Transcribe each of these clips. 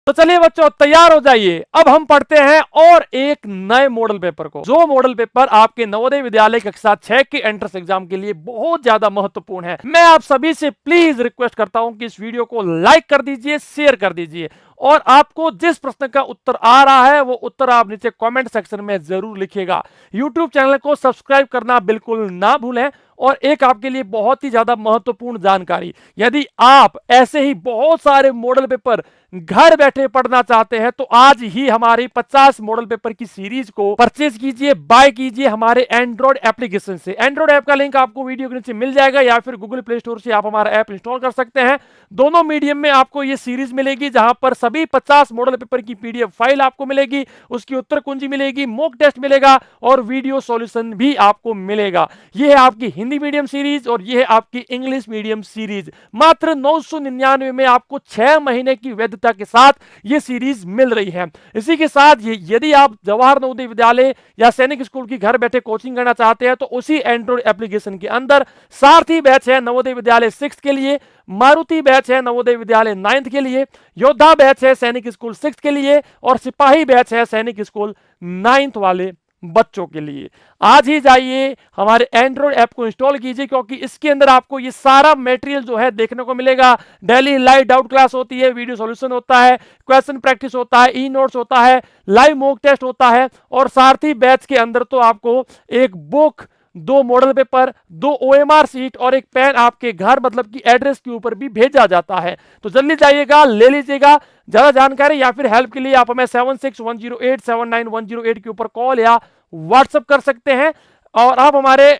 तो चलिए बच्चों तैयार हो जाइए, अब हम पढ़ते हैं और एक नए मॉडल पेपर को, जो मॉडल पेपर आपके नवोदय विद्यालय कक्षा 6 के एंट्रेंस एग्जाम के लिए बहुत ज्यादा महत्वपूर्ण है। मैं आप सभी से प्लीज रिक्वेस्ट करता हूं कि इस वीडियो को लाइक कर दीजिए, शेयर कर दीजिए, और आपको जिस प्रश्न का उत्तर आ रहा है वो उत्तर आप नीचे कमेंट सेक्शन में जरूर लिखिएगा। यूट्यूब चैनल को सब्सक्राइब करना बिल्कुल ना भूलें। और एक आपके लिए बहुत ही ज्यादा महत्वपूर्ण जानकारी, यदि आप ऐसे ही बहुत सारे मॉडल पेपर घर बैठे पढ़ना चाहते हैं तो आज ही हमारी 50 मॉडल पेपर की सीरीज को परचेज कीजिए, बाय कीजिए हमारे एंड्रॉइड एप्लीकेशन से। एंड्रॉइड ऐप का लिंक आपको वीडियो के नीचे मिल जाएगा, या फिर गूगल प्ले स्टोर से आप हमारा ऐप इंस्टॉल कर सकते हैं। दोनों मीडियम में आपको यह सीरीज मिलेगी, जहां पर सभी 50 मॉडल पेपर की पीडीएफ फाइल आपको मिलेगी, उसकी उत्तर कुंजी मिलेगी, मॉक टेस्ट मिलेगा और वीडियो सॉल्यूशन भी आपको मिलेगा। यह है आपकी हिंदी मीडियम सीरीज और यह है आपकी इंग्लिश मीडियम सीरीज। मात्र 999 में आपको 6 महीने की वैधता के साथ यह सीरीज मिल रही है। इसी के साथ यदि आप जवाहर नवोदय विद्यालय या सैनिक स्कूल की घर बैठे कोचिंग करना चाहते हैं तो उसी एंड्रॉइड एप्लीकेशन के अंदर सारथी बैच है नवोदय विद्यालय 6 के लिए, मारुति बैच है नवोदय विद्यालय 9th के लिए, योद्धा बैच है सैनिक स्कूल 6 के लिए, और सिपाही बैच है सैनिक स्कूल 9th वाले बच्चों के लिए। आज ही जाइए हमारे एंड्रॉइड ऐप को इंस्टॉल कीजिए, क्योंकि इसके अंदर आपको ये सारा मटेरियल जो है देखने को मिलेगा। डेली लाइव डाउट क्लास होती है, वीडियो सॉल्यूशन होता है, क्वेश्चन प्रैक्टिस होता है, ई नोट्स होता है, लाइव मॉक टेस्ट होता है, और सारथी बैच के अंदर तो आपको एक book, 2 model paper, 2 OMR seat और एक पेन आपके घर मतलब कि एड्रेस के ऊपर भी भेजा जाता है। तो जल्दी जाइएगा, ले लीजिएगा। ज्यादा जानकारी या फिर हेल्प के लिए आप हमें 7610879108 के ऊपर कॉल या व्हाट्सएप कर सकते हैं, और आप हमारे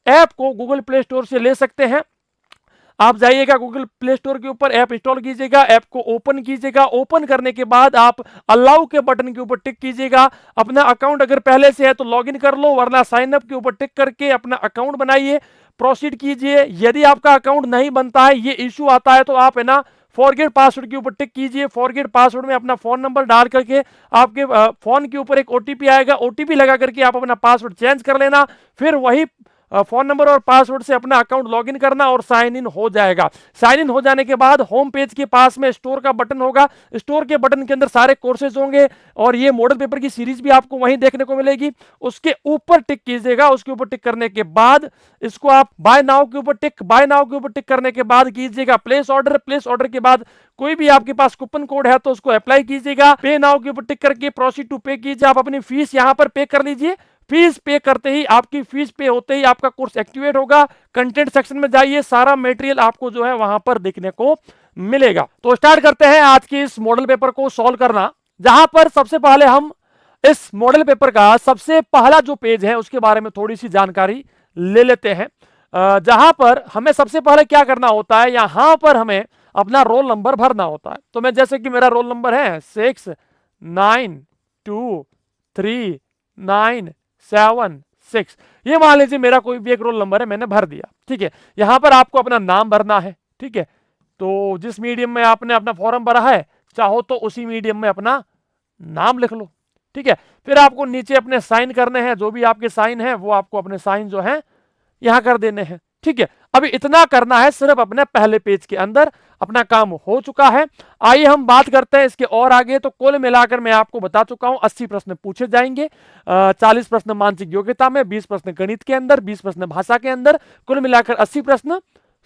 ऐप को गूगल प्ले स्टोर से ले सकते हैं। आप जाइएगा गूगल प्ले स्टोर के ऊपर, ऐप इंस्टॉल कीजिएगा, ऐप को ओपन कीजिएगा। ओपन करने के बाद आप अलाउ के बटन के ऊपर टिक कीजिएगा। अपना अकाउंट अगर पहले से है तो लॉगिन कर लो, वरना साइन अप के ऊपर टिक करके अपना अकाउंट बनाइए, प्रोसीड कीजिए। यदि आपका अकाउंट नहीं बनता है, ये इश्यू आता है, तो आप है ना फॉरगेट पासवर्ड के ऊपर टिक कीजिए। फॉरगेट पासवर्ड में अपना फोन नंबर डाल करके आपके फोन के ऊपर एक ओटीपी आएगा, ओटीपी लगा करके आप अपना पासवर्ड चेंज कर लेना, फिर वही फोन नंबर और पासवर्ड से अपना अकाउंट लॉगिन करना और साइन इन हो जाएगा। साइन इन हो जाने के बाद होम पेज के पास में स्टोर का बटन होगा, स्टोर के बटन के अंदर सारे कोर्सेज होंगे और ये मॉडल पेपर की सीरीज भी आपको वहीं देखने को मिलेगी। उसके ऊपर टिक कीजिएगा। उसके ऊपर टिक करने के बाद इसको आप बाय नाउ के ऊपर टिक, बाय नाउ के ऊपर टिक करने के बाद कीजिएगा प्लेस ऑर्डर। प्लेस ऑर्डर के बाद कोई भी आपके पास कूपन कोड है तो उसको अप्लाई कीजिएगा। पे नाउ के ऊपर टिक करके प्रोसीड टू पे कीजिए। आप अपनी फीस यहां पर पे कर लीजिए। फीस पे करते ही, आपकी फीस पे होते ही आपका कोर्स एक्टिवेट होगा। कंटेंट सेक्शन में जाइए, सारा मटेरियल आपको जो है वहां पर देखने को मिलेगा। तो स्टार्ट करते हैं आज की इस मॉडल पेपर को सॉल्व करना, जहां पर सबसे पहले हम इस मॉडल पेपर का सबसे पहला जो पेज है उसके बारे में थोड़ी सी जानकारी ले लेते हैं। जहां पर हमें सबसे पहले क्या करना होता है, यहां पर हमें अपना रोल नंबर भरना होता है। तो मैं जैसे कि मेरा रोल नंबर है 69233976, ये मान लीजिए मेरा कोई भी एक रोल नंबर है, मैंने भर दिया। ठीक है, यहां पर आपको अपना नाम भरना है। ठीक है, तो जिस मीडियम में आपने अपना फॉर्म भरा है, चाहो तो उसी मीडियम में अपना नाम लिख लो। ठीक है, फिर आपको नीचे अपने साइन करने हैं, जो भी आपके साइन है वो आपको अपने साइन जो है यहां कर देने हैं। ठीक है, अभी इतना करना है सिर्फ अपने पहले पेज के अंदर, अपना काम हो चुका है। आइए हम बात करते हैं इसके और आगे। तो कुल मिलाकर मैं आपको बता चुका हूं 80 प्रश्न पूछे जाएंगे। 40 प्रश्न मानसिक योग्यता में, 20 प्रश्न गणित के अंदर, 20 प्रश्न भाषा के अंदर, कुल मिलाकर 80 प्रश्न,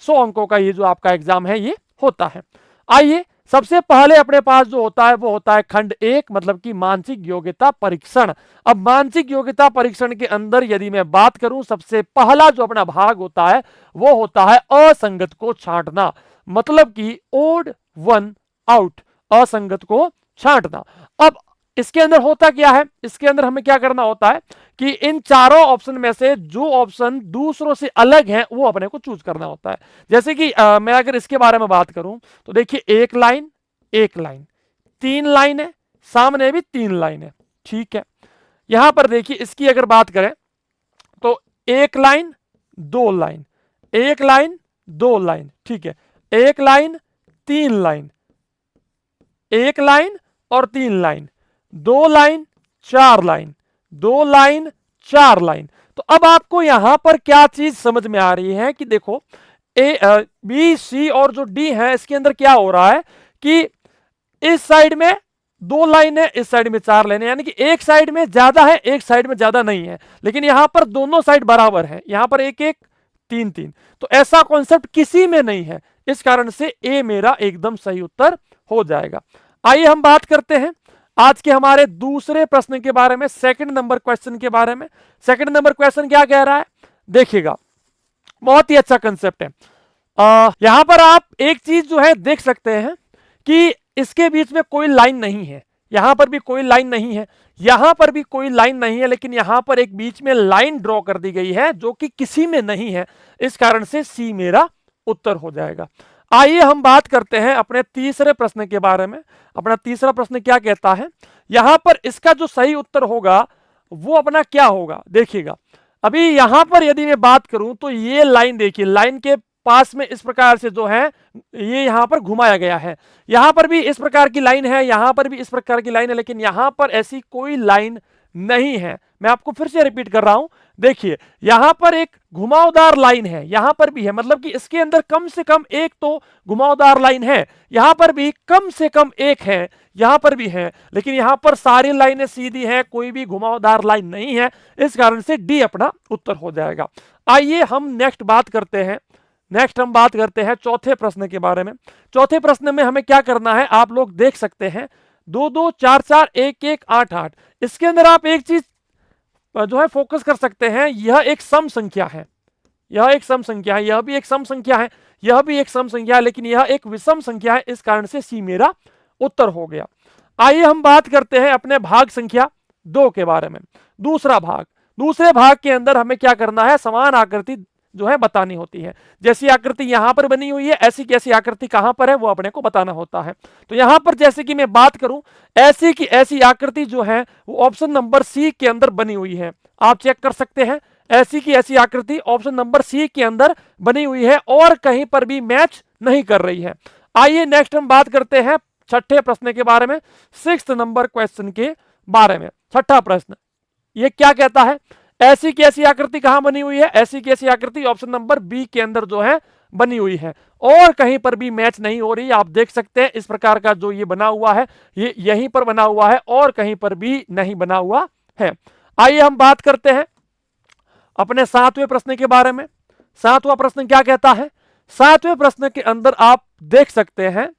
100 अंकों का ये जो आपका एग्जाम है ये होता है। आइए सबसे पहले अपने पास जो होता है वो होता है खंड 1, मतलब कि मानसिक योग्यता परीक्षण। अब मानसिक योग्यता परीक्षण के अंदर यदि मैं बात करूं, सबसे पहला जो अपना भाग होता है वो होता है असंगत को छांटना, मतलब कि ओड वन आउट, असंगत को छांटना। अब इसके अंदर होता क्या है, इसके अंदर हमें क्या करना होता है कि इन चारों ऑप्शन में से जो ऑप्शन दूसरों से अलग है वो अपने को चूज करना होता है। जैसे कि मैं अगर इसके बारे में बात करूं तो देखिए, एक लाइन, एक लाइन, 3 लाइन है, सामने भी 3 लाइन है। ठीक है, यहां पर देखिए इसकी अगर बात करें तो एक लाइन, 2 लाइन, एक लाइन, 2 लाइन। ठीक है, एक लाइन, 3 लाइन, एक लाइन और 3 line, 2 line, 4 line, 2 line, 4 line. तो अब आपको यहां पर क्या चीज समझ में आ रही है कि देखो, बी, सी और जो डी है इसके अंदर क्या हो रहा है कि इस साइड में 2 लाइन है, इस साइड में 4 लाइन है, यानी कि एक साइड में ज्यादा है, एक साइड में ज्यादा नहीं है, लेकिन यहां पर दोनों साइड बराबर है, यहां पर 1 1 3 3। तो ऐसा कॉन्सेप्ट किसी में नहीं है, इस कारण से ए मेरा एकदम सही उत्तर हो जाएगा। आइए हम बात करते हैं आज के हमारे दूसरे प्रश्न के बारे में, सेकंड नंबर क्वेश्चन के बारे में। सेकंड नंबर क्वेश्चन क्या कह रहा है, देखिएगा, बहुत ही अच्छा कंसेप्ट है। यहां पर आप एक चीज जो है देख सकते हैं कि इसके बीच में कोई लाइन नहीं है, यहां पर भी कोई लाइन नहीं है, यहां पर भी कोई लाइन नहीं है, लेकिन यहां पर एक बीच में लाइन ड्रॉ कर दी गई है जो कि किसी में नहीं है, इस कारण से सी मेरा उत्तर हो जाएगा। आइए हम बात करते हैं अपने तीसरे प्रश्न के बारे में। अपना तीसरा प्रश्न क्या कहता है, यहां पर इसका जो सही उत्तर होगा वो अपना क्या होगा, देखिएगा। अभी यहां पर यदि मैं बात करूं तो ये लाइन देखिए, लाइन के पास में इस प्रकार से जो है ये यहां पर घुमाया गया है, यहां पर भी इस प्रकार की लाइन है, यहां पर भी इस प्रकार की लाइन है, लेकिन यहां पर ऐसी कोई लाइन नहीं है। मैं आपको फिर से रिपीट कर रहा हूं, देखिए यहां पर एक घुमावदार लाइन है, यहां पर भी है, मतलब कि इसके अंदर कम से कम एक तो घुमावदार लाइन है, यहां पर भी कम से कम एक है, यहां पर भी है, लेकिन यहां पर सारी लाइनें सीधी हैं, कोई भी घुमावदार लाइन नहीं है, इस कारण से डी अपना उत्तर हो जाएगा। आइए हम नेक्स्ट बात करते हैं, नेक्स्ट हम बात करते हैं चौथे प्रश्न के बारे में। चौथे प्रश्न में हमें क्या करना है, आप लोग देख सकते हैं 2 2 4 4 1 1 8 8। इसके अंदर आप एक चीज जो है फोकस कर सकते हैं, यह एक सम संख्या है, यह एक सम संख्या है, यह भी एक सम संख्या है, यह भी एक सम संख्या है, लेकिन यह एक विषम संख्या है, इस कारण से सी मेरा उत्तर हो गया। आइए हम बात करते हैं अपने भाग संख्या 2 के बारे में। दूसरा भाग, दूसरे भाग के अंदर हमें क्या करना है, समान आकृति जो है बतानी होती है। जैसी आकृति यहां पर बनी हुई है, ऐसी कैसी आकृति कहां पर है वो अपने को बताना होता है। तो यहां पर जैसे कि मैं बात करूं, ऐसी की ऐसी आकृति जो है वो ऑप्शन नंबर सी के अंदर बनी हुई है, आप चेक कर सकते हैं, ऐसी की ऐसी आकृति ऑप्शन नंबर सी के अंदर बनी हुई है और कहीं पर भी मैच नहीं कर रही है। आइए नेक्स्ट हम बात करते हैं छठे प्रश्न के बारे में, 6th नंबर क्वेश्चन के बारे में। छठा प्रश्न ये क्या कहता है, ऐसी की ऐसी आकृति कहां बनी हुई है, ऐसी की ऐसी आकृति ऑप्शन नंबर बी के अंदर जो है बनी हुई है और कहीं पर भी मैच नहीं हो रही। आप देख सकते हैं इस प्रकार का जो ये बना हुआ है, ये यहीं पर बना हुआ है और कहीं पर भी नहीं बना हुआ है। आइए हम बात करते हैं अपने 7वें प्रश्न के बारे में। 7वां प्रश्न क्या कहता है, 7वें प्रश्न के अंदर आप देख सकते हैं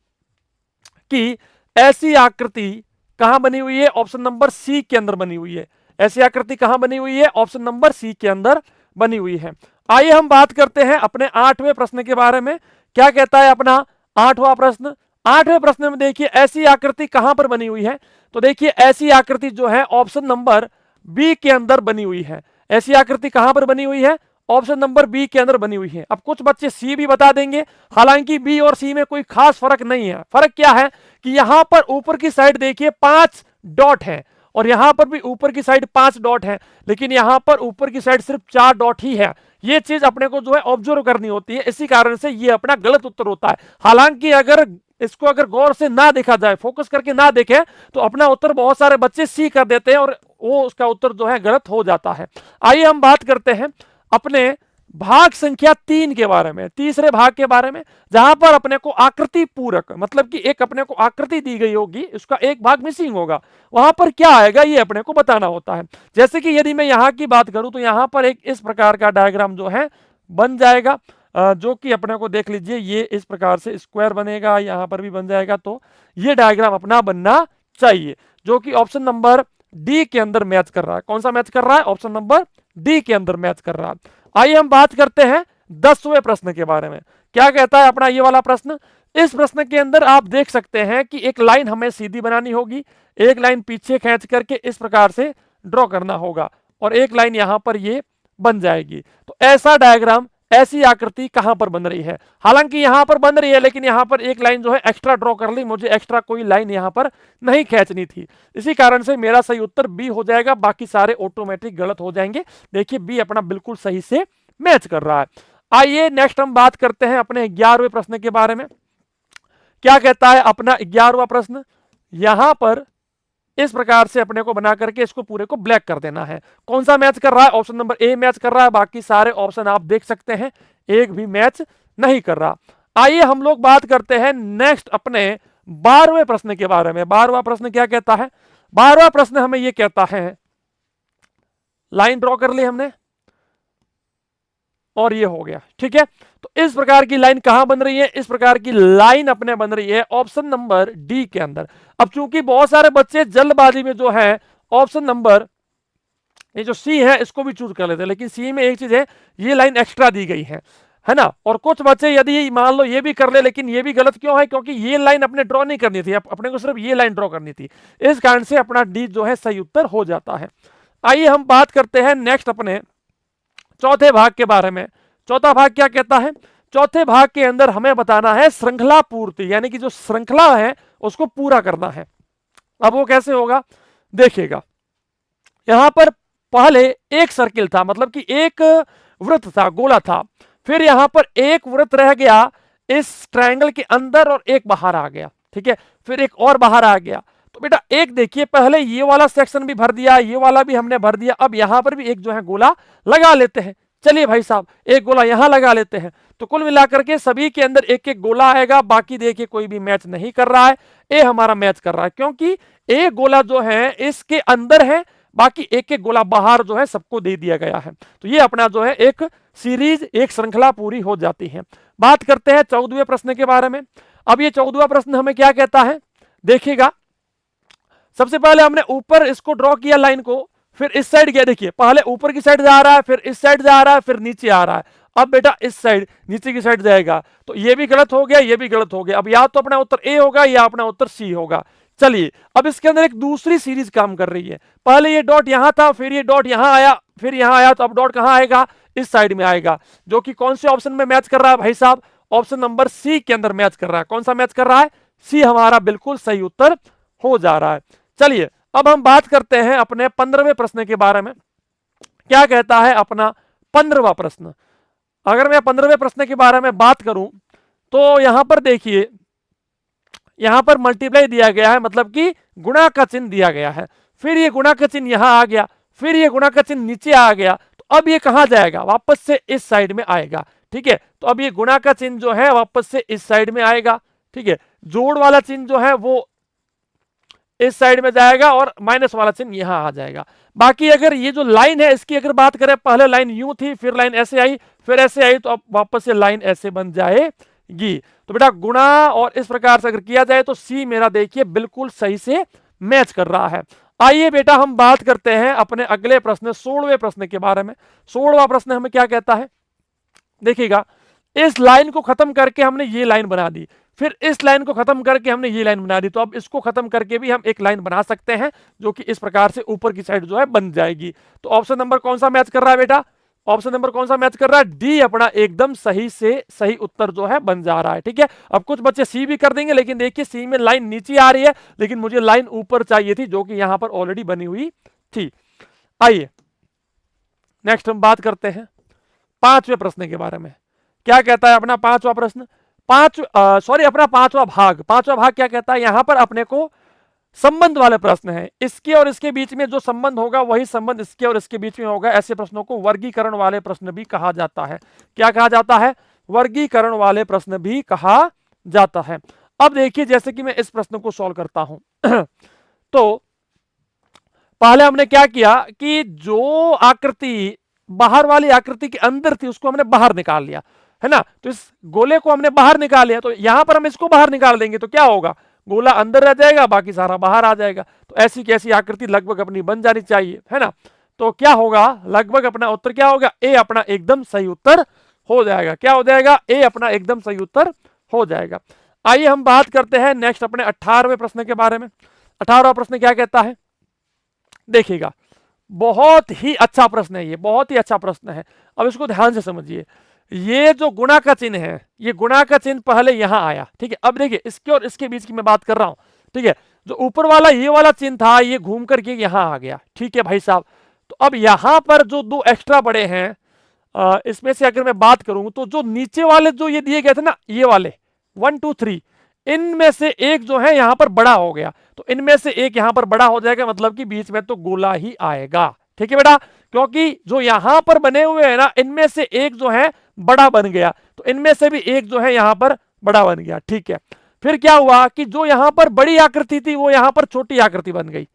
कि ऐसी आकृति कहां बनी हुई है, ऑप्शन नंबर सी के अंदर बनी हुई है। ऐसी आकृति कहां बनी हुई है, ऑप्शन नंबर सी के अंदर बनी हुई है। आइए हम बात करते हैं अपने 8वें प्रश्न के बारे में। क्या कहता है अपना 8वां प्रश्न, 8वें प्रश्न में देखिए ऐसी आकृति कहां पर बनी हुई है, तो देखिए ऐसी आकृति जो है ऑप्शन नंबर बी के अंदर बनी हुई है। ऐसी आकृति कहां पर बनी हुई है, ऑप्शन नंबर बी के अंदर बनी हुई है। अब कुछ बच्चे सी भी बता देंगे, हालांकि बी और सी में कोई खास फर्क नहीं है। फर्क क्या है कि यहां पर ऊपर की साइड देखिए 5 डॉट है और यहां पर भी ऊपर की साइड 5 डॉट है, लेकिन यहां पर ऊपर की साइड सिर्फ 4 डॉट ही है। ये चीज अपने को जो है ऑब्जर्व करनी होती है, इसी कारण से ये अपना गलत उत्तर होता है। हालांकि अगर इसको अगर गौर से ना देखा जाए, फोकस करके ना देखें, तो अपना उत्तर बहुत सारे बच्चे सी कर देते हैं और वो उसका उत्तर जो है गलत हो जाता है। आइए हम बात करते हैं अपने भाग संख्या 3 के बारे में, तीसरे भाग के बारे में, जहां पर अपने को आकृति पूरक, मतलब कि एक अपने को आकृति दी गई होगी, उसका एक भाग मिसिंग होगा, वहां पर क्या आएगा ये अपने को बताना होता है। जैसे कि यदि मैं यहां की बात करूं तो यहां पर एक इस प्रकार का डायग्राम जो है बन जाएगा, जो कि अपने को देख लीजिए ये इस प्रकार से स्क्वायर बनेगा, यहां पर भी बन जाएगा। तो ये डायग्राम अपना बनना चाहिए, जो कि ऑप्शन नंबर डी के अंदर मैच कर रहा है। कौन सा मैच कर रहा है, ऑप्शन नंबर डी के अंदर मैच कर रहा है। आइए हम बात करते हैं 10वें प्रश्न के बारे में। क्या कहता है अपना ये वाला प्रश्न, इस प्रश्न के अंदर आप देख सकते हैं कि एक लाइन हमें सीधी बनानी होगी, एक लाइन पीछे खींच करके इस प्रकार से ड्रॉ करना होगा और एक लाइन यहां पर ये बन जाएगी। तो ऐसा डायग्राम, ऐसी आकृति कहां पर बन रही है, हालांकि यहां पर बन रही है, लेकिन यहां पर एक लाइन जो है एक्स्ट्रा ड्रॉ कर ली, मुझे एक्स्ट्रा कोई लाइन यहां पर नहीं खींचनी थी, इसी कारण से मेरा सही उत्तर बी हो जाएगा, बाकी सारे ऑटोमेटिक गलत हो जाएंगे। देखिए बी अपना बिल्कुल सही से मैच कर रहा है। आइए नेक्स्ट हम बात करते हैं अपने 11वें प्रश्न के बारे में। क्या कहता है अपना 11वां प्रश्न, यहां पर इस प्रकार से अपने को बना करके इसको पूरे को ब्लैक कर देना है। कौन सा मैच कर रहा है, ऑप्शन नंबर ए मैच कर रहा है, बाकी सारे ऑप्शन आप देख सकते हैं एक भी मैच नहीं कर रहा। आइए हम लोग बात करते हैं नेक्स्ट अपने 12वें प्रश्न के बारे में। 12वां प्रश्न क्या कहता है? 12वां प्रश्न हमें यह कहता है, लाइन ड्रॉ कर ली हमने और ये हो गया, ठीक है। तो इस प्रकार की लाइन कहां बन रही है? इस प्रकार की लाइन अपने बन रही है ऑप्शन नंबर डी के अंदर। अब चूंकि बहुत सारे बच्चे जल्दबाजी में जो है ऑप्शन नंबर ये जो सी है इसको भी चूज कर लेते हैं, लेकिन सी में एक चीज है, ये लाइन एक्स्ट्रा दी गई है ना। और कुछ बच्चे यदि मान लो ये भी कर ले, लेकिन ये भी गलत क्यों है? क्योंकि ये लाइन अपने ड्रॉ नहीं करनी थी, अपने को सिर्फ ये लाइन ड्रॉ करनी थी। इस कारण से अपना डी जो है सही उत्तर हो जाता है। आइए हम बात करते हैं नेक्स्ट अपने चौथे भाग के बारे में। चौथा भाग क्या कहता है? चौथे भाग के अंदर हमें बताना है श्रृंखला पूर्ति, यानी कि जो श्रृंखला है उसको पूरा करना है। अब वो कैसे होगा देखिएगा। यहां पर पहले एक सर्किल था, मतलब कि एक वृत्त था, गोला था, फिर यहां पर एक वृत्त रह गया इस ट्रायंगल के अंदर और एक बाहर आ गया, ठीक है। फिर एक और बाहर आ गया। तो बेटा एक देखिए, पहले ये वाला सेक्शन भी भर दिया, ये वाला भी हमने भर दिया, अब यहां पर भी एक जो है गोला लगा लेते हैं। चलिए भाई साहब एक गोला यहां लगा लेते हैं। तो कुल मिलाकर के सभी के अंदर एक एक गोला आएगा। बाकी देखिए कोई भी मैच नहीं कर रहा है, ए हमारा मैच कर रहा है, क्योंकि एक गोला जो है इसके अंदर है, बाकी एक एक गोला बाहर जो है सबको दे दिया गया है। तो ये अपना जो है एक सीरीज, एक श्रृंखला पूरी हो जाती है। बात करते हैं 14वें प्रश्न के बारे में। अब ये 14वां प्रश्न हमें क्या कहता है देखिएगा। सबसे पहले हमने ऊपर इसको ड्रॉ किया लाइन को, फिर इस साइड गया, देखिए पहले ऊपर की साइड जा रहा है, फिर इस साइड जा रहा है, फिर नीचे आ रहा है। अब बेटा इस साइड नीचे की साइड जाएगा, तो ये भी गलत हो गया, ये भी गलत हो गया। अब या तो अपना उत्तर ए होगा या अपना उत्तर सी होगा। चलिए अब इसके अंदर एक दूसरी सीरीज काम कर रही है। पहले ये डॉट यहां था, फिर ये डॉट यहां आया, फिर यहां आया, तो अब डॉट कहां आएगा? इस साइड में आएगा, जो कि कौन से ऑप्शन में मैच कर रहा है भाई साहब? ऑप्शन नंबर सी के अंदर मैच कर रहा है। कौन सा मैच कर रहा है? सी हमारा बिल्कुल सही उत्तर हो जा रहा है। चलिए अब हम बात करते हैं अपने 15वें प्रश्न के बारे में। क्या कहता है अपना 15वां प्रश्न? अगर मैं 15वें प्रश्न के बारे में बात करूं तो यहां पर देखिए, यहां पर मल्टीप्लाई दिया गया है, मतलब कि गुणा का चिन्ह दिया गया है। फिर ये गुणा का चिन्ह यहां आ गया, फिर ये गुणा का चिन्ह नीचे आ गया। तो अब ये कहां जाएगा? वापस से इस साइड में आएगा, ठीक है। तो अब ये गुणा का चिन्ह जो है वापस से इस साइड में आएगा, ठीक है। जोड़ वाला चिन्ह जो है वो इस साइड में जाएगा और माइनस वाला चिन्ह यहां आ जाएगा। बाकी अगर ये जो लाइन है इसकी अगर बात करें, पहले लाइन यूं थी, फिर लाइन ऐसे आई, फिर ऐसे आई, तो अब वापस से लाइन ऐसे बन जाएगी। तो बेटा गुणा और इस प्रकार से अगर किया जाए तो सी मेरा देखिए बिल्कुल सही से मैच कर रहा है। आइए बेटा हम बात करते हैं अपने अगले प्रश्न 16वें प्रश्न के बारे में। 16वां प्रश्न हमें क्या कहता है देखिएगा। इस लाइन को खत्म करके हमने ये लाइन बना दी, फिर इस लाइन को खत्म करके हमने ये लाइन बना दी, तो अब इसको खत्म करके भी हम एक लाइन बना सकते हैं, जो कि इस प्रकार से ऊपर की साइड जो है बन जाएगी। तो ऑप्शन नंबर कौन सा मैच कर रहा है बेटा? ऑप्शन नंबर कौन सा मैच कर रहा है? डी अपना एकदम सही से सही उत्तर जो है बन जा रहा है, ठीक है। अब कुछ बच्चे सी भी कर देंगे, लेकिन देखिए सी में लाइन नीचे आ रही है, लेकिन मुझे लाइन ऊपर चाहिए थी, जो कि यहां पर ऑलरेडी बनी हुई थी। आइए नेक्स्ट हम बात करते हैं 5वें प्रश्न के बारे में। क्या कहता है अपना 5वां प्रश्न? अपना 5वां भाग। 5वां भाग क्या कहता है? यहां पर अपने को संबंध वाले प्रश्न है, इसके और इसके बीच में जो संबंध होगा वही संबंध इसके और इसके बीच में होगा। ऐसे प्रश्नों को वर्गीकरण वाले प्रश्न भी कहा जाता है। क्या कहा जाता है? वर्गीकरण वाले प्रश्न भी कहा जाता है। अब देखिए जैसे कि मैं इस प्रश्न को सॉल्व करता हूं तो पहले हमने क्या किया कि जो आकृति बाहर वाली आकृति के अंदर थी उसको हमने बाहर निकाल लिया, है ना। तो इस गोले को हमने बाहर निकाल लिया, तो यहां पर हम इसको बाहर निकाल देंगे तो क्या होगा? गोला अंदर रह जाएगा, बाकी सारा बाहर आ जाएगा। तो ऐसी कैसी आकृति लगभग अपनी बन जानी चाहिए, है ना। तो क्या होगा? लगभग अपना उत्तर क्या होगा? ए अपना एकदम सही उत्तर हो जाएगा। क्या हो जाएगा? ए अपना एकदम सही उत्तर हो जाएगा। आइए हम बात करते हैं नेक्स्ट अपने 18वें प्रश्न के बारे में। 18वां प्रश्न क्या कहता है देखिएगा। बहुत ही अच्छा प्रश्न है, ये बहुत ही अच्छा प्रश्न है। अब इसको ध्यान से समझिए। ये जो गुणा का चिन्ह है, ये गुणा का चिन्ह पहले यहां आया, ठीक है। अब देखिए इसके और इसके बीच की मैं बात कर रहा हूं, ठीक है। जो ऊपर वाला ये वाला चिन्ह था, ये घूम करके यहां आ गया, ठीक है भाई साहब। तो अब यहां पर जो दो एक्स्ट्रा बड़े हैं, इसमें से अगर मैं बात करूं तो जो नीचे वाले जो ये दिए गए थे ना, ये वाले 1 2 3, इनमें से एक जो है यहां पर बड़ा हो गया। तो इनमें से एक यहां पर बड़ा हो जाएगा, मतलब कि बीच में तो गोला ही आएगा, ठीक है बेटा। क्योंकि जो यहां पर बने हुए हैं ना, इनमें से एक जो है बड़ा बन गया, तो इनमें से भी एक जो है यहां पर बड़ा बन गया, ठीक है। फिर क्या हुआ कि जो यहां पर बड़ी आकृति थी वो यहां पर छोटी आकृति बन गई,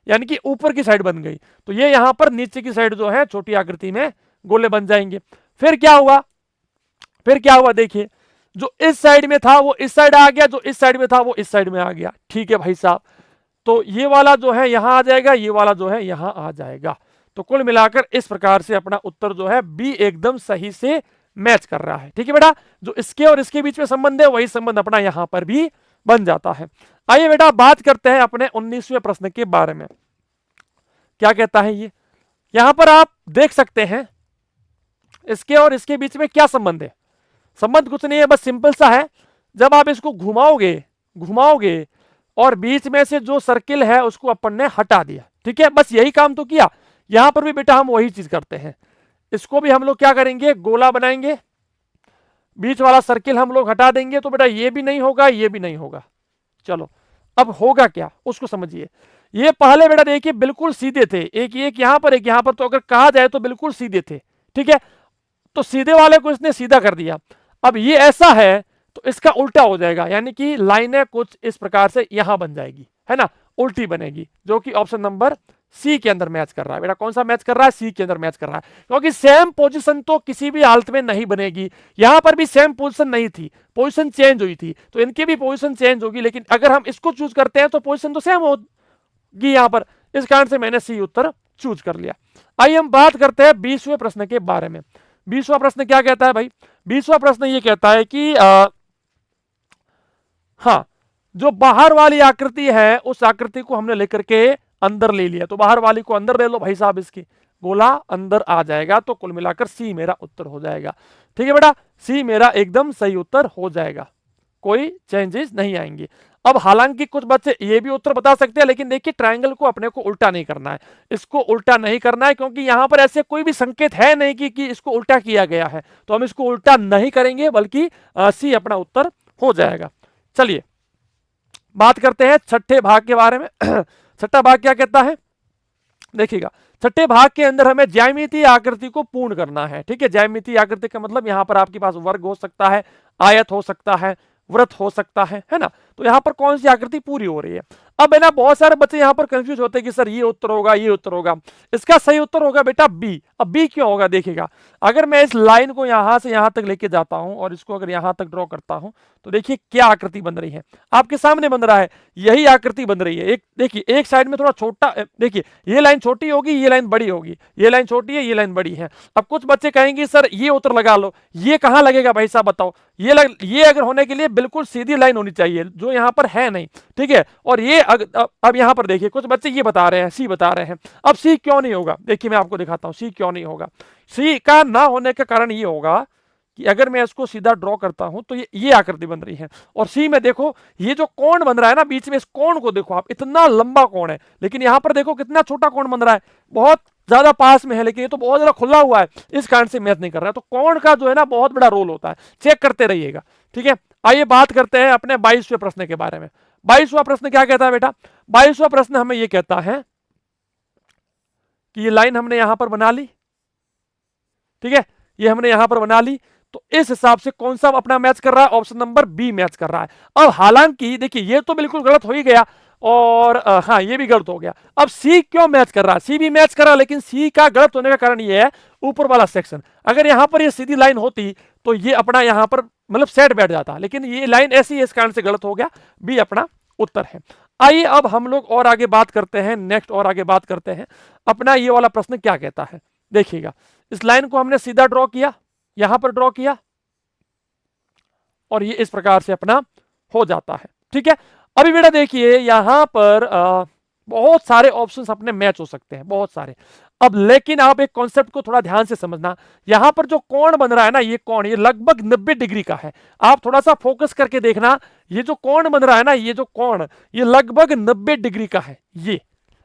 यानी कि ऊपर की साइड बन गई, तो ये यहां पर नीचे की साइड जो है छोटी आकृति में गोले बन जाएंगे। फिर क्या हुआ, फिर क्या हुआ देखिए, जो इस साइड में था वो इस साइड आ गया, जो इस साइड में था वो इस साइड में आ गया। ठीक है भाई साहब, तो ये वाला जो है यहां आ जाएगा, ये वाला जो है यहां आ जाएगा। तो कुल मिलाकर इस प्रकार से अपना उत्तर जो है बी एकदम सही से मैच कर रहा है। ठीक है बेटा, जो इसके और इसके बीच में संबंध है वही संबंध अपना यहां पर भी बन जाता है। आइए बेटा बात करते हैं अपने 19वें प्रश्न के बारे में। क्या कहता है ये, यहां पर आप देख सकते हैं इसके और इसके बीच में क्या संबंध है। संबंध कुछ नहीं है, बस सिंपल सा है, जब आप इसको घुमाओगे घुमाओगे और बीच में से जो सर्किल है उसको अपन ने हटा दिया। ठीक है, बस यही काम तो किया। यहां पर भी बेटा हम वही चीज करते हैं, इसको भी हम लोग क्या करेंगे, गोला बनाएंगे, बीच वाला सर्किल हम लोग हटा देंगे, तो बेटा ये भी नहीं होगा, ये भी नहीं होगा। चलो अब होगा क्या उसको समझिए। ये पहले बेटा देखिए बिल्कुल सीधे थे, एक यहां पर एक यहां पर, तो अगर कहा जाए तो बिल्कुल सीधे थे। ठीक है, तो सीधे वाले को इसने सीधा कर दिया। अब ये ऐसा है तो इसका उल्टा हो जाएगा, यानी कि लाइनें कुछ इस प्रकार से यहां बन जाएगी, है ना, उल्टी बनेगी, जो कि ऑप्शन नंबर सी के अंदर मैच कर रहा है। बेटा कौन सा मैच कर रहा है, सी के अंदर मैच कर रहा है, क्योंकि सेम पोजीशन तो किसी भी हालत में नहीं बनेगी। यहां पर भी सेम पोजीशन नहीं थी, पोजीशन चेंज हुई थी, तो इनकी भी पोजीशन चेंज होगी, लेकिन अगर हम इसको चूज करते हैं तो पोजीशन तो सेम होगी यहां पर, इस कारण से मैंने सी उत्तर चूज कर लिया। आइए हम बात करते हैं 20वें प्रश्न के बारे में। 20वां प्रश्न क्या कहता है भाई, 20वां प्रश्न ये कहता है कि हाँ, जो बाहर वाली आकृति है उस आकृति को हमने लेकर के अंदर ले लिया, तो बाहर वाली को अंदर ले लो भाई साहब, इसकी गोला अंदर आ जाएगा, तो कुल मिलाकर सी मेरा उत्तर हो जाएगा। ठीक है बेटा, सी मेरा एकदम सही उत्तर हो जाएगा, कोई चेंजेस नहीं आएंगे। अब हालांकि कुछ बच्चे ये भी उत्तर बता सकते हैं, लेकिन देखिए ट्रायंगल को अपने को उल्टा नहीं करना है, इसको उल्टा नहीं करना है, क्योंकि यहां पर ऐसे कोई भी संकेत है नहीं कि इसको उल्टा किया गया है, तो हम इसको उल्टा नहीं करेंगे, बल्कि सी अपना उत्तर हो जाएगा। चलिए बात करते हैं छठे भाग के बारे में। छठा भाग क्या कहता है, देखिएगा छठे भाग के अंदर हमें ज्यामितीय आकृति को पूर्ण करना है। ठीक है, ज्यामितीय आकृति का मतलब यहां पर आपके पास वर्ग हो सकता है, आयत हो सकता है, व्रत हो सकता है ना, तो यहां पर कौन सी आकृति पूरी हो रही है। अब है ना, बहुत सारे बच्चे यहां पर कंफ्यूज होते हैं कि सर ये उत्तर होगा, ये उत्तर होगा। इसका सही उत्तर होगा बेटा बी। अब बी क्यों होगा, देखिएगा अगर मैं इस लाइन को यहां से यहां तक लेके जाता हूं और इसको अगर यहां तक ड्रॉ करता हूं, तो देखिए क्या आकृति बन रही है, आपके सामने बन रहा है, यही आकृति बन रही है। एक देखिए, एक साइड में थोड़ा छोटा, देखिए ये लाइन छोटी होगी, ये लाइन बड़ी होगी, ये लाइन छोटी है, ये लाइन बड़ी है। अब कुछ बच्चे कहेंगे सर ये उत्तर लगा लो, ये कहां लगेगा भाई साहब बताओ, ये अगर होने के लिए बिल्कुल सीधी लाइन होनी चाहिए, जो यहां पर है नहीं। ठीक है, और ये अब यहां पर देखिए कुछ बच्चे ये बता रहे हैं, सी बता रहे हैं। अब सी क्यों नहीं होगा, देखिए मैं आपको दिखाता हूं सी क्यों नहीं होगा। सी का ना होने का कारण ये होगा कि अगर मैं इसको सीधा ड्रॉ करता हूं तो ये आकृति बन रही है, और सी में देखो ये जो कोण बन रहा है ना बीच में, इस कोण को देखो आप, इतना लंबा कोण है, लेकिन यहां पर देखो कितना छोटा कोण बन रहा है, बहुत ज्यादा पास में है, लेकिन ये तो बहुत ज्यादा खुला हुआ है, इस कारण से मैच नहीं कर रहा है। तो कोण का जो है ना बहुत बड़ा रोल होता है, चेक करते रहिएगा। ठीक है, आइए बात करते हैं अपने 22वें प्रश्न के बारे में। 22वां प्रश्न क्या कहता है बेटा, 22वां प्रश्न हमें यह कहता है कि ये लाइन हमने यहां पर बना ली, ठीक है, ये हमने यहां पर बना ली, तो इस हिसाब से कौन सा अपना मैच कर रहा है, ऑप्शन नंबर बी मैच कर रहा है। अब हालांकि देखिए ये तो बिल्कुल गलत हो ही गया, और हाँ ये भी गलत हो गया। अब सी क्यों मैच कर रहा है, सी भी मैच कर रहा है, लेकिन सी का गलत होने का कारण ये है ऊपर वाला सेक्शन, अगर यहां पर ये सीधी लाइन होती तो ये अपना यहां पर मतलब सेट बैठ जाता, लेकिन ये लाइन ऐसी है, इस कारण से गलत हो गया, बी अपना उत्तर है। आइए अब हम लोग और आगे बात करते हैं, नेक्स्ट और आगे बात करते हैं अपना ये वाला प्रश्न क्या कहता है। देखिएगा इस लाइन को हमने सीधा ड्रॉ किया, यहां पर ड्रॉ किया, और ये इस प्रकार से अपना हो जाता है। ठीक है, अभी बेटा देखिए यहां पर बहुत सारे ऑप्शंस अपने मैच हो सकते हैं, बहुत सारे। अब लेकिन आप एक कॉन्सेप्ट को थोड़ा ध्यान से समझना, यहां पर जो कोण बन रहा है ना, ये कोण ये लगभग 90 डिग्री का है, आप थोड़ा सा फोकस करके देखना, ये जो कोण बन रहा है ना, ये जो कोण ये लगभग 90 डिग्री का है ये,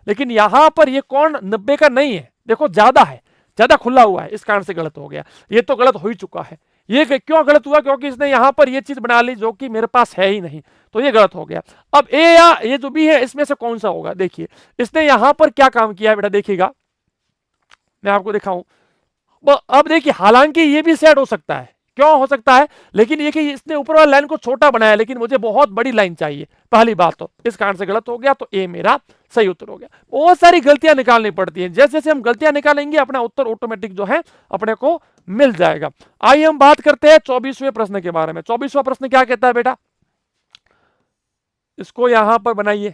लेकिन यहां पर ये कोण 90 का नहीं है, देखो ज्यादा है, ज्यादा खुला हुआ है, इस कारण से गलत हो गया, ये तो गलत हो ही चुका है। ये क्यों गलत हुआ, क्योंकि इसने यहां पर ये चीज बना ली जो कि मेरे पास है ही नहीं, तो ये गलत हो गया। अब ए या ये जो बी है इसमें से कौन सा होगा, देखिए इसने यहां पर क्या काम किया है बेटा, देखिएगा मैं आपको दिखाऊं। अब देखिए हालांकि ये भी सेट हो सकता है, क्यों हो सकता है? लेकिन ये कि इसने ऊपर वाला लाइन को छोटा बनाया, लेकिन मुझे बहुत बड़ी लाइन चाहिए, पहली बात तो इस कारण से गलत हो गया, तो ए मेरा सही उत्तर हो गया। बहुत सारी गलतियां निकालनी पड़ती हैं, जैसे जैसे हम गलतियां निकालेंगे अपना उत्तर ऑटोमेटिक जो है अपने को मिल जाएगा। आइए हम बात करते हैं 24वें प्रश्न के बारे में। 24वां प्रश्न क्या कहता है बेटा, इसको यहां पर बनाइए,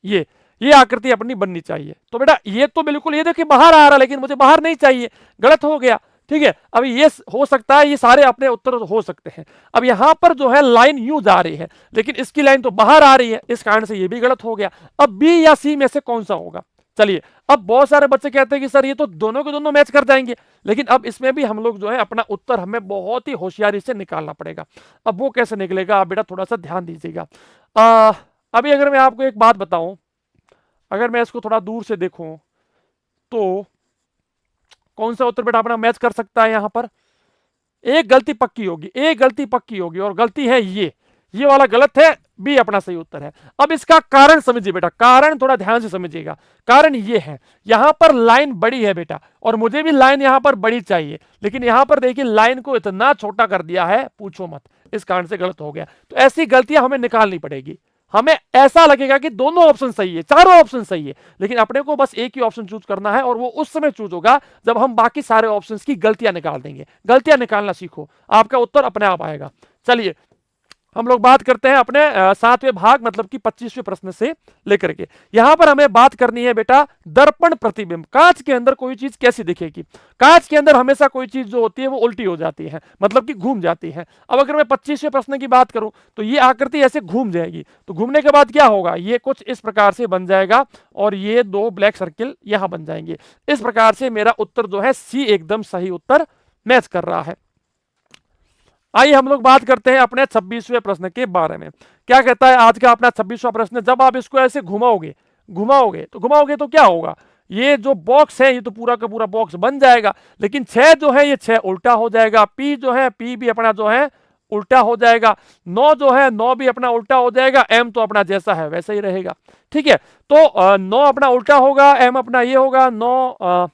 ये आकृति अपनी बननी चाहिए। तो बेटा ये तो बिल्कुल, ये देखिए बाहर आ रहा, लेकिन मुझे बाहर नहीं चाहिए, गलत हो गया, ठीक है। अब ये हो सकता है, ये सारे अपने उत्तर हो सकते हैं। अब यहां पर जो है लाइन यूं जा रही है, लेकिन इसकी लाइन तो बाहर आ रही है, इस कारण से ये भी गलत हो गया। अब बी या सी में से कौन सा होगा? चलिए, अब बहुत सारे बच्चे कहते हैं कि सर ये तो दोनों के दोनों मैच कर जाएंगे, लेकिन अब इसमें भी हम लोग जो है अपना उत्तर हमें बहुत ही होशियारी से निकालना पड़ेगा। अब वो कैसे निकलेगा, आप बेटा थोड़ा सा ध्यान दीजिएगा। अभी अगर मैं आपको एक बात बताऊं, अगर मैं इसको थोड़ा दूर से देखूं तो कौन सा उत्तर बेटा अपना मैच कर सकता है? यहां पर एक गलती पक्की होगी, एक गलती पक्की होगी, और गलती है ये वाला गलत है, बी अपना सही उत्तर है। अब इसका कारण समझिए बेटा, कारण थोड़ा ध्यान से समझिएगा। कारण ये है, यहां पर लाइन बड़ी है बेटा, और मुझे भी लाइन यहां पर बड़ी चाहिए, लेकिन यहां पर देखिए लाइन को इतना छोटा कर दिया है, पूछो मत, इस कारण से गलत हो गया। तो ऐसी गलतियां हमें निकालनी पड़ेगी। हमें ऐसा लगेगा कि दोनों ऑप्शन सही है, चारों ऑप्शन सही है, लेकिन अपने को बस एक ही ऑप्शन चूज करना है, और वो उस समय चूज होगा जब हम बाकी सारे ऑप्शंस की गलतियां निकाल देंगे। गलतियां निकालना सीखो, आपका उत्तर अपने आप आएगा। चलिए हम लोग बात करते हैं अपने 7वें भाग मतलब कि 25वें प्रश्न से लेकर के। यहां पर हमें बात करनी है बेटा दर्पण प्रतिबिंब। कांच के अंदर कोई चीज कैसी दिखेगी? कांच के अंदर हमेशा कोई चीज जो होती है वो उल्टी हो जाती है, मतलब कि घूम जाती है। अब अगर मैं 25वें प्रश्न की बात करूं तो ये आकृति ऐसे घूम जाएगी, तो घूमने के बाद क्या होगा, ये कुछ इस प्रकार से बन जाएगा, और ये दो ब्लैक सर्किल यहां बन जाएंगे। इस प्रकार से मेरा उत्तर जो है सी एकदम सही उत्तर मैच कर रहा है। आइए हम लोग बात करते हैं अपने 26वें प्रश्न के बारे में। क्या कहता है आज का अपना 26वां प्रश्न? जब आप इसको ऐसे घुमाओगे घुमाओगे तो क्या होगा, ये जो बॉक्स है ये तो पूरा का पूरा बॉक्स बन जाएगा, लेकिन 6 जो है ये 6 उल्टा हो जाएगा, पी जो है पी भी अपना जो है उल्टा हो जाएगा, 9 जो है 9 भी अपना उल्टा हो जाएगा, एम तो अपना जैसा है वैसा ही रहेगा, ठीक है। तो 9 अपना उल्टा होगा, एम अपना ये होगा, 9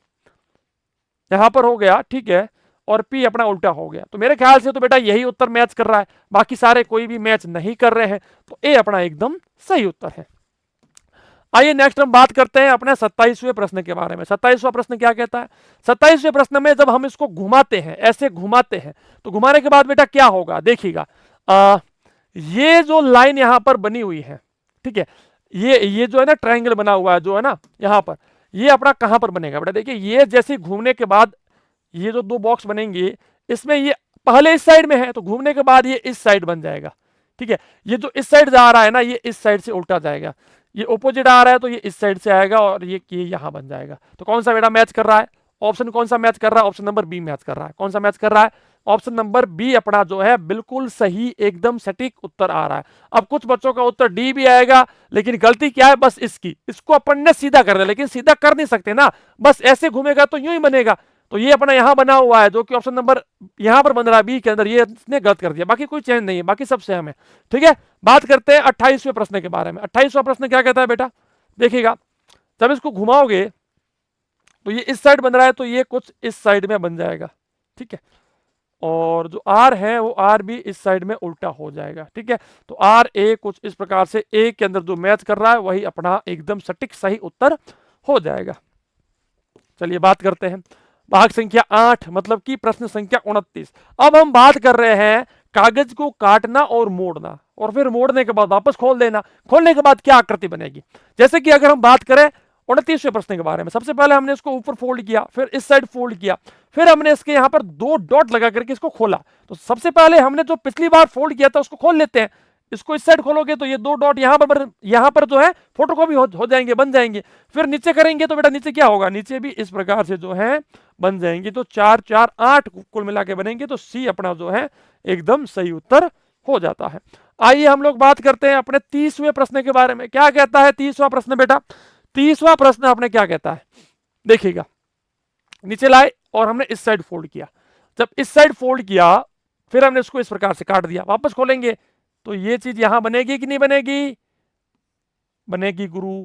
यहां पर हो गया, ठीक है, और पी अपना उल्टा हो गया। तो मेरे ख्याल से तो बेटा यही उत्तर मैच कर रहा है, बाकी सारे कोई भी मैच नहीं कर रहे हैं, तो ए अपना एकदम सही उत्तर है। आइए नेक्स्ट हम बात करते हैं अपने 27वें प्रश्न के बारे में। 27वां प्रश्न क्या कहता है? 27वें प्रश्न में जब हम इसको घुमाते हैं, ऐसे घुमाते हैं, तो घुमाने के बाद बेटा क्या होगा, देखिएगा ये जो लाइन यहां पर बनी हुई है, ठीक है, ये जो है ना ट्रायंगल बना हुआ है जो है ना यहां पर, ये अपना कहां पर बनेगा बेटा? देखिए ये जैसे घूमने के बाद ये जो दो बॉक्स बनेंगे, इसमें ये पहले इस साइड में है, तो घूमने के बाद ये इस साइड बन जाएगा, ठीक है। ये जो इस साइड जा रहा है ना, ये इस साइड से उल्टा जाएगा, ये ऑपोजिट आ रहा है तो ये इस साइड से आएगा, और ये यहां बन जाएगा। तो कौन सा बेटा मैच कर रहा है? ऑप्शन कौन सा मैच कर रहा है? ऑप्शन नंबर बी मैच कर रहा है। कौन सा मैच कर रहा है? ऑप्शन नंबर बी अपना जो है बिल्कुल सही एकदम सटीक उत्तर आ रहा है। अब कुछ बच्चों का उत्तर डी भी आएगा, लेकिन गलती क्या है बस इसकी, इसको अपन ने सीधा कर दिया, लेकिन सीधा कर नहीं सकते ना, बस ऐसे घूमेगा तो यूं ही बनेगा। तो ये अपना यहां बना हुआ है, जो कि ऑप्शन नंबर यहां पर बन रहा है बी के अंदर, ये इसने गलत कर दिया, बाकी कोई चेंज नहीं है, बाकी सब सेम है, ठीक है। बात करते हैं 28वें प्रश्न के बारे में। 28वां प्रश्न क्या कहता है बेटा? देखिएगा जब इसको घुमाओगे तो ये इस साइड बन रहा है, तो ये कुछ इस साइड में बन जाएगा, ठीक है, और जो आर है वो आर भी इस साइड में उल्टा हो जाएगा, ठीक है। तो आर ए कुछ इस प्रकार से ए के अंदर जो मैच कर रहा है वही अपना एकदम सटीक सही उत्तर हो जाएगा। चलिए बात करते हैं भाग संख्या 8 मतलब कि प्रश्न संख्या 29। अब हम बात कर रहे हैं कागज को काटना और मोड़ना, और फिर मोड़ने के बाद वापस खोल देना। खोलने के बाद क्या आकृति बनेगी? जैसे कि अगर हम बात करें 29वें प्रश्न के बारे में, सबसे पहले हमने इसको ऊपर फोल्ड किया, फिर इस साइड फोल्ड किया, फिर हमने इसके यहां पर 2 डॉट लगा करके इसको खोला। तो सबसे पहले हमने जो पिछली बार फोल्ड किया था उसको खोल लेते हैं। इसको इस साइड खोलोगे तो ये 2 डॉट यहां पर जो है फोटोकॉपी हो जाएंगे, बन जाएंगे। फिर नीचे करेंगे तो बेटा नीचे क्या होगा, नीचे भी इस प्रकार से जो है बन जाएंगे। तो 4 4 8 कुल मिला के बनेंगे, तो सी अपना जो है एकदम सही उत्तर हो जाता है। आइए हम लोग बात करते हैं अपने 30वें प्रश्न के बारे में। क्या कहता है 30वां प्रश्न बेटा? 30वां प्रश्न आपने क्या कहता है, देखिएगा नीचे लाए और हमने इस साइड फोल्ड किया। जब इस साइड फोल्ड किया फिर हमने इसको इस प्रकार से काट दिया, वापस खोलेंगे तो ये चीज यहां बनेगी कि नहीं बनेगी? बनेगी गुरु।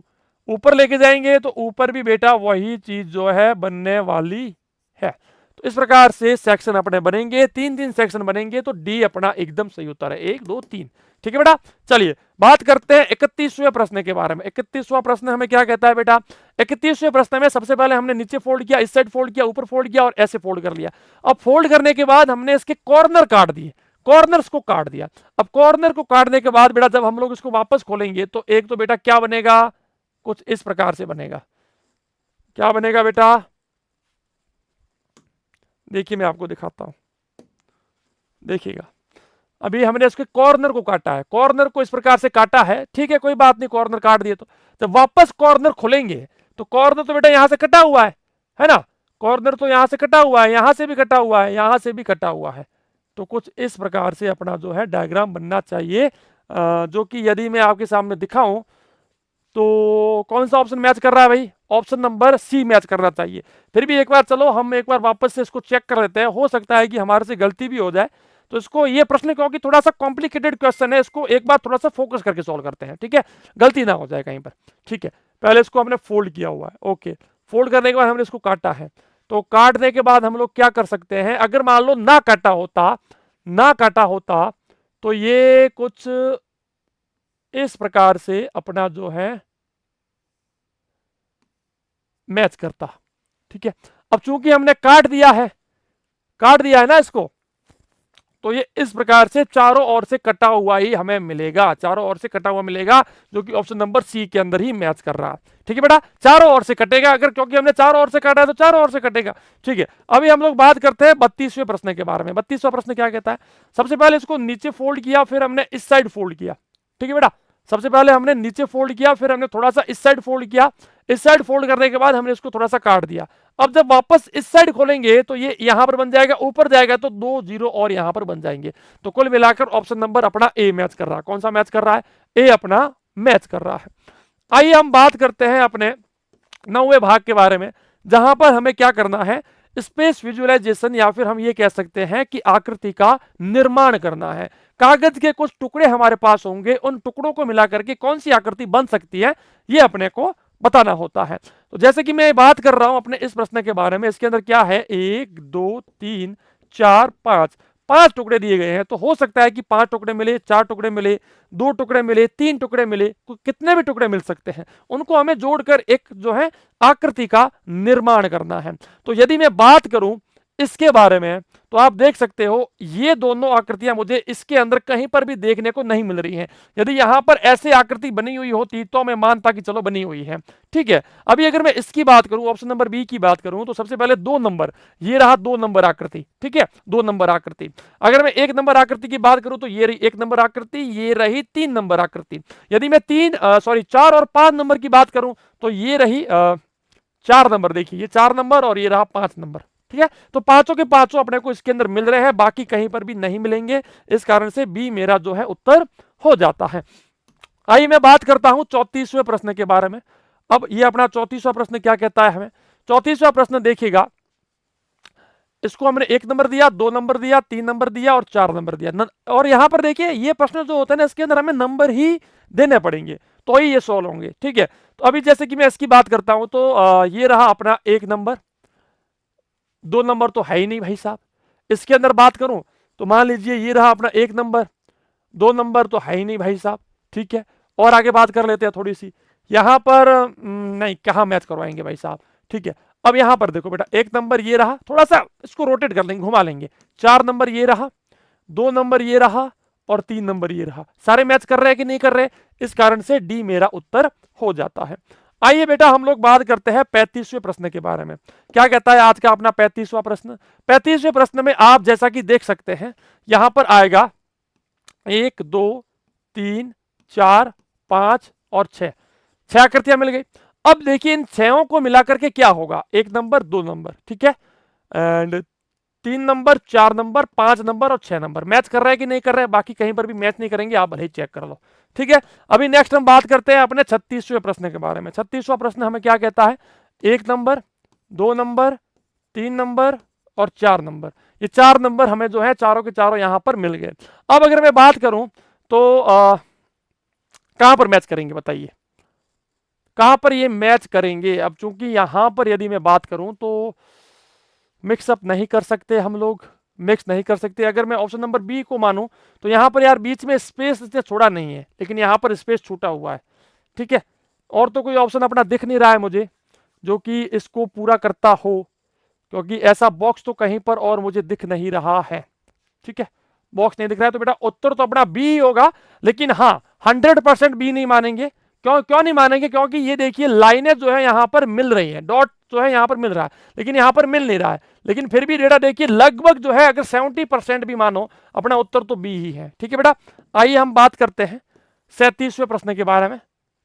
ऊपर लेके जाएंगे तो ऊपर भी बेटा वही चीज जो है बनने वाली है। तो इस प्रकार से सेक्शन अपने बनेंगे, 3-3 सेक्शन बनेंगे, तो डी अपना एकदम सही उत्तर है, 1 2 3। ठीक है बेटा, चलिए बात करते हैं 31वें प्रश्न के बारे में। 31वां प्रश्न हमें क्या कहता है बेटा? 31वें प्रश्न में सबसे पहले हमने नीचे फोल्ड किया, इस साइड फोल्ड किया, ऊपर फोल्ड किया और ऐसे फोल्ड कर लिया। अब फोल्ड करने के बाद हमने इसके कॉर्नर काट दिए, कॉर्नर्स को काट दिया। अब कॉर्नर को काटने के बाद बेटा जब हम लोग इसको वापस खोलेंगे तो एक तो बेटा क्या बनेगा, कुछ इस प्रकार से बनेगा। क्या बनेगा बेटा? देखिए मैं आपको दिखाता हूं, देखिएगा। अभी हमने इसके कॉर्नर को काटा है, कॉर्नर को इस प्रकार से काटा है, ठीक है कोई बात नहीं, कॉर्नर काट दिए तो जब वापस कॉर्नर खोलेंगे तो कॉर्नर तो बेटा यहां से कटा हुआ है ना? कॉर्नर तो यहां से कटा हुआ है, यहां से भी कटा हुआ है, यहां से भी कटा हुआ है। तो कुछ इस प्रकार से अपना जो है डायग्राम बनना चाहिए, जो कि यदि मैं आपके सामने दिखाऊं तो कौन सा ऑप्शन मैच कर रहा है भाई? ऑप्शन नंबर सी मैच करना चाहिए। फिर भी एक बार चलो हम एक बार वापस से इसको चेक कर लेते हैं, हो सकता है कि हमारे से गलती भी हो जाए। तो इसको ये प्रश्न क्योंकि थोड़ा सा कॉम्प्लिकेटेड क्वेश्चन है, इसको एक बार थोड़ा सा फोकस करके सॉल्व करते हैं, ठीक है, गलती ना हो जाए कहीं पर। ठीक है, पहले इसको हमने फोल्ड किया हुआ है, ओके, फोल्ड करने के बाद हमने इसको काटा है। तो काटने के बाद हम लोग क्या कर सकते हैं, अगर मान लो ना काटा होता, ना काटा होता तो ये कुछ इस प्रकार से अपना जो है मैच करता। ठीक है, अब चूंकि हमने काट दिया है, काट दिया है ना इसको, तो ये इस प्रकार से चारों ओर से कटा हुआ ही हमें मिलेगा, चारों ओर से कटा हुआ मिलेगा, जो कि ऑप्शन नंबर सी के अंदर ही मैच कर रहा है। ठीक है बेटा, चारों ओर से कटेगा, अगर क्योंकि हमने चारों ओर से काटा है तो चारों ओर से कटेगा। ठीक है, अभी हम लोग बात करते हैं 32वें प्रश्न के बारे में। 32वां प्रश्न क्या कहता है? सबसे पहले इसको नीचे फोल्ड किया, फिर हमने इस साइड फोल्ड किया। ठीक है बेटा, सबसे पहले हमने नीचे फोल्ड किया, फिर हमने थोड़ा सा इस साइड फोल्ड किया, इस साइड फोल्ड करने के बाद हमने इसको थोड़ा सा काट दिया। अब जब वापस इस साइड खोलेंगे तो ये यहां पर बन जाएगा, ऊपर जाएगा तो 2 जीरो और यहां पर बन जाएंगे। तो कुल मिलाकर ऑप्शन नंबर अपना ए मैच कर रहा है। कौन सा मैच कर रहा है? ए अपना मैच कर रहा है। आइए हम बात करते हैं अपने 9वें भाग के बारे में, जहां पर हमें क्या करना है, स्पेस विजुअलाइजेशन, या फिर हम ये कह सकते हैं कि आकृति का निर्माण करना है। कागज के कुछ टुकड़े हमारे पास होंगे, उन टुकड़ों को मिलाकर के कौन सी आकृति बन सकती है ये अपने को बताना होता है। तो जैसे कि मैं बात कर रहा हूं अपने इस प्रश्न के बारे में, इसके अंदर क्या है, 1 2 3 4 5, 5 टुकड़े दिए गए हैं। तो हो सकता है कि 5 टुकड़े मिले, 4 टुकड़े मिले, 2 टुकड़े मिले, 3 टुकड़े मिले, कितने भी टुकड़े मिल सकते हैं, उनको हमें जोड़कर एक जो है आकृति का निर्माण करना है। तो यदि मैं बात करूं इसके बारे में, तो आप देख सकते हो ये दोनों आकृतियां मुझे इसके अंदर कहीं पर भी देखने को नहीं मिल रही हैं। यदि यहां पर ऐसे आकृति बनी हुई होती तो मैं मानता कि चलो बनी हुई है। ठीक है, अभी अगर मैं इसकी बात करूं, ऑप्शन नंबर बी की बात करूं, तो सबसे पहले 2 नंबर, ये रहा 2 नंबर आकृति। ठीक है, 2 नंबर आकृति। अगर मैं 1 नंबर आकृति की बात करूं तो ये रही 1 नंबर आकृति, ये रही 3 नंबर आकृति। यदि मैं 4 और 5 नंबर की बात करूं तो ये रही 4 नंबर, देखिए ये 4 नंबर और ये रहा 5 नंबर। ठीक है, तो पांचों के पांचों अपने को इसके अंदर मिल रहे हैं, बाकी कहीं पर भी नहीं मिलेंगे, इस कारण से बी मेरा जो है उत्तर हो जाता है। आइए मैं बात करता हूं 34वें प्रश्न के बारे में। अब ये अपना 34वां प्रश्न क्या कहता है हमें? 34वां प्रश्न देखिएगा, इसको हमने 1 नंबर दिया, 2 नंबर दिया, 3 नंबर दिया और 4 नंबर दिया। और यहां पर देखिए ये प्रश्न जो होता है ना, इसके अंदर हमें नंबर ही देने पड़ेंगे तो ही ये सोल्व होंगे। ठीक है, तो अभी जैसे कि मैं इसकी बात करता हूं तो ये रहा अपना 1 नंबर, 2 नंबर तो है ही नहीं भाई साहब। इसके अंदर बात करूं तो मान लीजिए ये रहा अपना 1 नंबर, 2 नंबर तो है ही नहीं भाई साहब। ठीक है, और आगे बात कर लेते हैं थोड़ी सी, यहां पर नहीं, कहां मैच करवाएंगे भाई साहब। ठीक है, अब यहां पर देखो बेटा, 1 नंबर ये रहा, थोड़ा सा इसको रोटेट कर लेंगे, घुमा लेंगे, 4 नंबर ये रहा, 2 नंबर ये रहा और 3 नंबर ये रहा। सारे मैच कर रहे हैं कि नहीं कर रहे? इस कारण से डी मेरा उत्तर हो जाता है। आइए बेटा हम लोग बात करते हैं 35वें प्रश्न के बारे में। क्या कहता है आज का अपना 35वां प्रश्न? 35वें प्रश्न में आप जैसा कि देख सकते हैं, यहां पर आएगा 1 2 3 4 5 और 6, 6 आकृतियां मिल गई। अब देखिए इन 6 को मिलाकर के क्या होगा, 1 नंबर 2 नंबर, ठीक है, एंड 3 नंबर 4 नंबर 5 नंबर और 6 नंबर मैच कर रहे हैं कि नहीं कर रहे हैं? बाकी कहीं पर भी मैच नहीं करेंगे, आप भले ही चेक कर लो। ठीक है, अभी नेक्स्ट हम बात करते हैं अपने 36वें प्रश्न के बारे में। 36वां प्रश्न हमें क्या कहता है? 1 नंबर 2 नंबर 3 नंबर और 4 नंबर, ये 4 नंबर हमें जो है चारों के चारों यहां पर मिल गए। अब अगर मैं बात करूं तो कहां पर मैच करेंगे बताइए, कहां पर ये मैच करेंगे? अब चूंकि यहां पर यदि मैं बात करूं तो मिक्सअप नहीं कर सकते हम लोग, मिक्स नहीं कर सकते। अगर मैं ऑप्शन नंबर बी को मानूं तो यहाँ पर यार बीच में स्पेस इसने छोड़ा नहीं है, लेकिन यहाँ पर स्पेस छूटा हुआ है, ठीक है। और तो कोई ऑप्शन अपना दिख नहीं रहा है मुझे जो कि इसको पूरा करता हो, क्योंकि ऐसा बॉक्स तो कहीं पर और मुझे दिख नहीं रहा है, ठीक है। बॉक्स नहीं दिख रहा है तो बेटा उत्तर तो अपना बी ही होगा। लेकिन हाँ 100% बी नहीं मानेंगे। क्यों क्यों नहीं मानेंगे? क्योंकि ये देखिए लाइनें जो है यहाँ पर मिल रही हैं, डॉट जो है यहाँ पर मिल रहा है, लेकिन यहाँ पर मिल नहीं रहा है। लेकिन फिर भी डेटा देखिए लगभग जो है अगर 70% भी मानो अपना उत्तर तो बी ही है, ठीक है बेटा। आइए हम बात करते हैं 37वें प्रश्न के बारे में,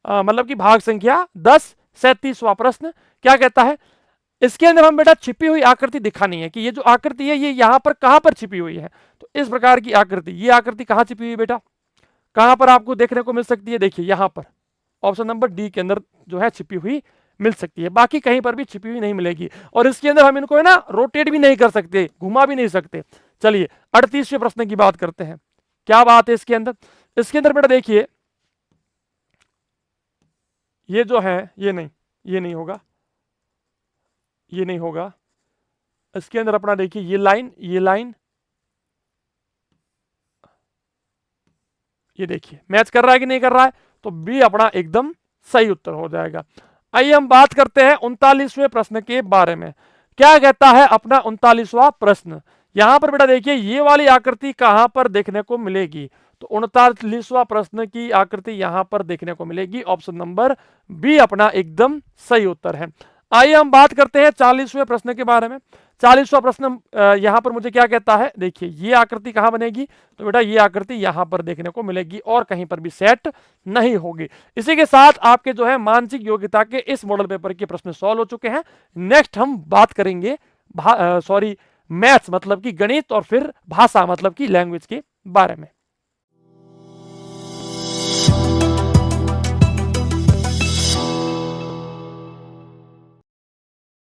मतलब कि भाग संख्या 10 37वां प्रश्न क्या कहता है। इसके अंदर हम बेटा छिपी हुई आकृति दिखानी है कि ये जो आकृति है ये यहाँ पर कहां पर छिपी हुई है। तो इस प्रकार की आकृति, ये आकृति कहां छिपी हुई है बेटा, कहां पर आपको देखने को मिल सकती है? देखिए यहां पर ऑप्शन नंबर डी के अंदर जो है छिपी हुई मिल सकती है, बाकी कहीं पर भी छिपी हुई नहीं मिलेगी। और इसके अंदर हम इनको है ना रोटेट भी नहीं कर सकते, घुमा भी नहीं सकते। चलिए 38वें प्रश्न की बात करते हैं, क्या बात है इसके अंदर। इसके अंदर बेटा देखिए ये जो है ये नहीं होगा, ये नहीं होगा। इसके अंदर अपना देखिए ये लाइन, ये देखिए मैच कर रहा है कि नहीं कर रहा है, तो बी अपना एकदम सही उत्तर हो जाएगा। आइए हम बात करते हैं 39वें प्रश्न के बारे में। क्या कहता है अपना 39वां प्रश्न। यहां पर बेटा देखिए ये वाली आकृति कहां पर देखने को मिलेगी, तो 39वां प्रश्न की आकृति यहां पर देखने को मिलेगी, ऑप्शन नंबर बी अपना एकदम सही उत्तर है। आइए हम बात करते हैं 40वें प्रश्न के बारे में। 40वां प्रश्न यहां पर मुझे क्या कहता है, देखिए ये आकृति कहां बनेगी, तो बेटा ये आकृति यहां पर देखने को मिलेगी और कहीं पर भी सेट नहीं होगी। इसी के साथ आपके जो है मानसिक योग्यता के इस मॉडल पेपर के प्रश्न सॉल्व हो चुके हैं। नेक्स्ट हम बात करेंगे मैथ्स मतलब कि गणित और फिर भाषा मतलब कि लैंग्वेज के बारे में।